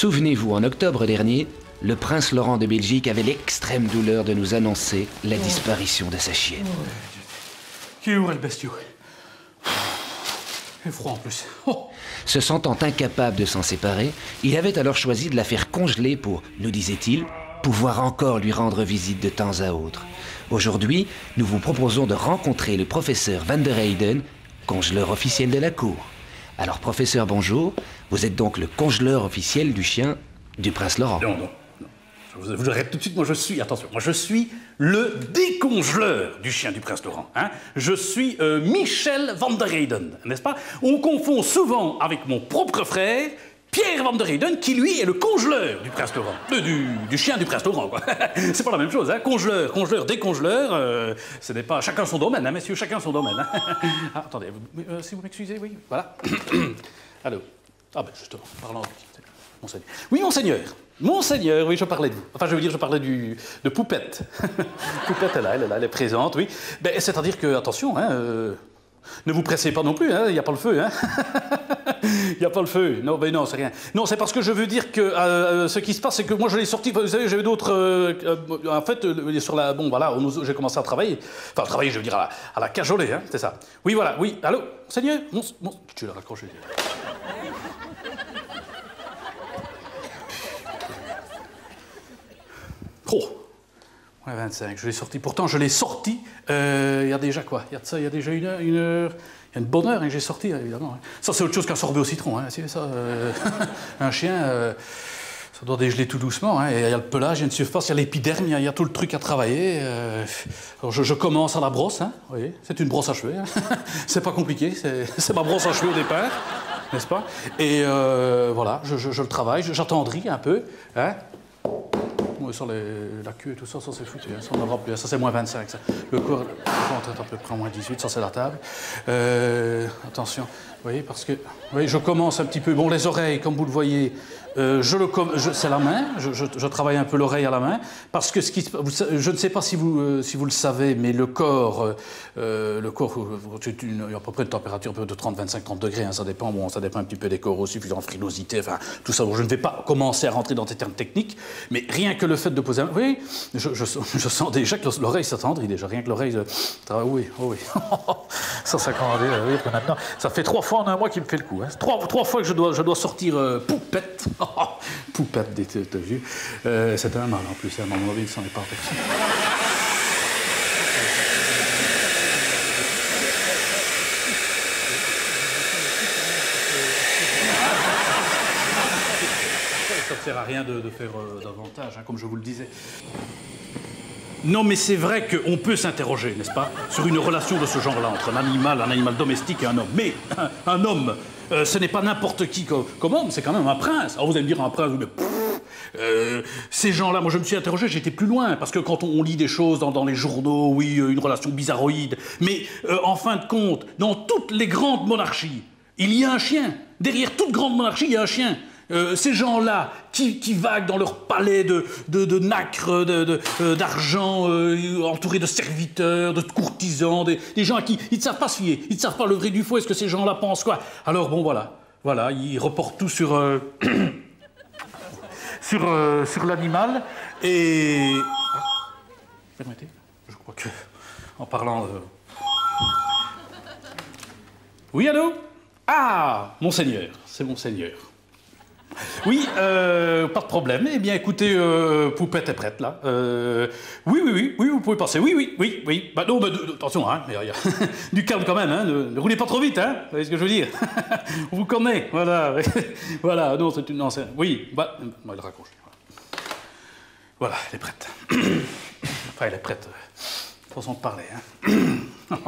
Souvenez-vous, en octobre dernier, le prince Laurent de Belgique avait l'extrême douleur de nous annoncer la disparition de sa chienne. Qui est où, le bestiau? Il est froid en plus. Oh. Se sentant incapable de s'en séparer, il avait alors choisi de la faire congeler pour, nous disait-il, pouvoir encore lui rendre visite de temps à autre. Aujourd'hui, nous vous proposons de rencontrer le professeur Van der Heyden, congeleur officiel de la cour. Alors, professeur, bonjour. Vous êtes donc le congeleur officiel du chien du prince Laurent. Non. Je vous arrête tout de suite. Moi, je suis le décongeleur du chien du prince Laurent. Hein. Je suis Michel Van der Heyden, n'est-ce pas? On confond souvent avec mon propre frère, Pierre Van der Heyden, qui lui est le congeleur du prince Laurent. Du chien du prince Laurent, quoi. C'est pas la même chose, hein. Congeleur, décongeleur, ce n'est pas... Chacun son domaine, hein, messieurs, chacun son domaine. Hein. Ah, attendez, si vous m'excusez, oui, voilà. Allô. Ah ben, justement, parlons... Monseigneur. Oui, monseigneur. Monseigneur, oui, je parlais de vous. Enfin, je veux dire, je parlais de Poupette. Poupette, elle est présente, oui. Ben, c'est-à-dire que, attention, hein, ne vous pressez pas non plus, hein, il n'y a pas le feu, hein. Il n'y a pas le feu. Non, ben non, c'est rien. Non, c'est parce que je veux dire que ce qui se passe, c'est que moi, je l'ai sorti, vous savez, j'avais d'autres... en fait, sur la... Bon, voilà, j'ai commencé à travailler. Enfin, travailler, je veux dire, à la cajoler, hein, c'est ça. Oui, voilà, oui. Allô, monseigneur? Tu l'as raccroché. Oh, ouais, 25, je l'ai sorti. Pourtant, je l'ai sorti, il y a déjà quoi? Il y a de ça, il y a déjà une heure, il y a une bonne heure, hein, que j'ai sorti, évidemment. Hein. Ça, c'est autre chose qu'un sorbet au citron, hein, c'est ça. Un chien, ça doit dégeler tout doucement, hein. Il y a le pelage, il y a une surface, il y a l'épiderme, il y a tout le truc à travailler. Alors, je commence à la brosse, hein, vous voyez, c'est une brosse à cheveux. Hein. C'est pas compliqué, c'est ma brosse à cheveux au départ, n'est-ce pas? Et voilà, je le travaille, j'attendris un peu, hein. Sur la queue et tout ça, ça c'est foutu, hein. Ça on n'aura plus, ça c'est moins 25. Ça. Le corps est à peu près moins 18, ça c'est la table. Attention, vous voyez, parce que oui, je commence un petit peu. Bon, les oreilles, comme vous le voyez, c'est la main, je travaille un peu l'oreille à la main, parce que je ne sais pas si vous le savez, mais le corps, il y a à peu près une température de 30, 25, 30 degrés, hein, ça dépend un petit peu des corps aussi, puis en frilosité, enfin, tout ça. Bon, je ne vais pas commencer à rentrer dans des termes techniques, mais rien que le fait de poser un... Oui, je sens déjà que l'oreille s'attendrit, déjà, rien que l'oreille... Oui. Ça commence à dire que maintenant, ça fait 3 fois en un mois qu'il me fait le coup, hein. 3 fois que je dois sortir Poupette. Poupette, t'as vu? C'est un mal en plus, à mon avis, il s'en est pas aperçu. Ça ne sert à rien de faire davantage, hein, comme je vous le disais. Non, mais c'est vrai qu'on peut s'interroger, n'est-ce pas, sur une relation de ce genre-là, entre un animal domestique et un homme. Mais un homme, ce n'est pas n'importe qui comme homme, c'est quand même un prince. Alors vous allez me dire un prince, mais ces gens-là, moi je me suis interrogé, j'étais plus loin, parce que quand on lit des choses dans les journaux, oui, une relation bizarroïde, mais en fin de compte, dans toutes les grandes monarchies, il y a un chien. Derrière toute grande monarchie, il y a un chien. Ces gens-là qui vaguent dans leur palais de nacre, d'argent, entourés de serviteurs, de courtisans, des gens à qui ils ne savent pas se fier, ils ne savent pas le vrai du faux. Est-ce que ces gens-là pensent quoi? Alors bon, voilà, ils reportent tout sur l'animal et... Permettez, je crois que en parlant... Oui, allô? Ah, monseigneur, c'est monseigneur. Oui, pas de problème. Eh bien, écoutez, Poupette est prête, là. Oui, vous pouvez passer. Oui. Bah, non, attention, hein, il y a du calme quand même, hein. Ne roulez pas trop vite, hein. Vous voyez ce que je veux dire? On vous connaît, voilà. Voilà, non, c'est une... Non, oui, bah, il raccroche. Voilà, elle est prête. Enfin, elle est prête. Façon de parler, hein.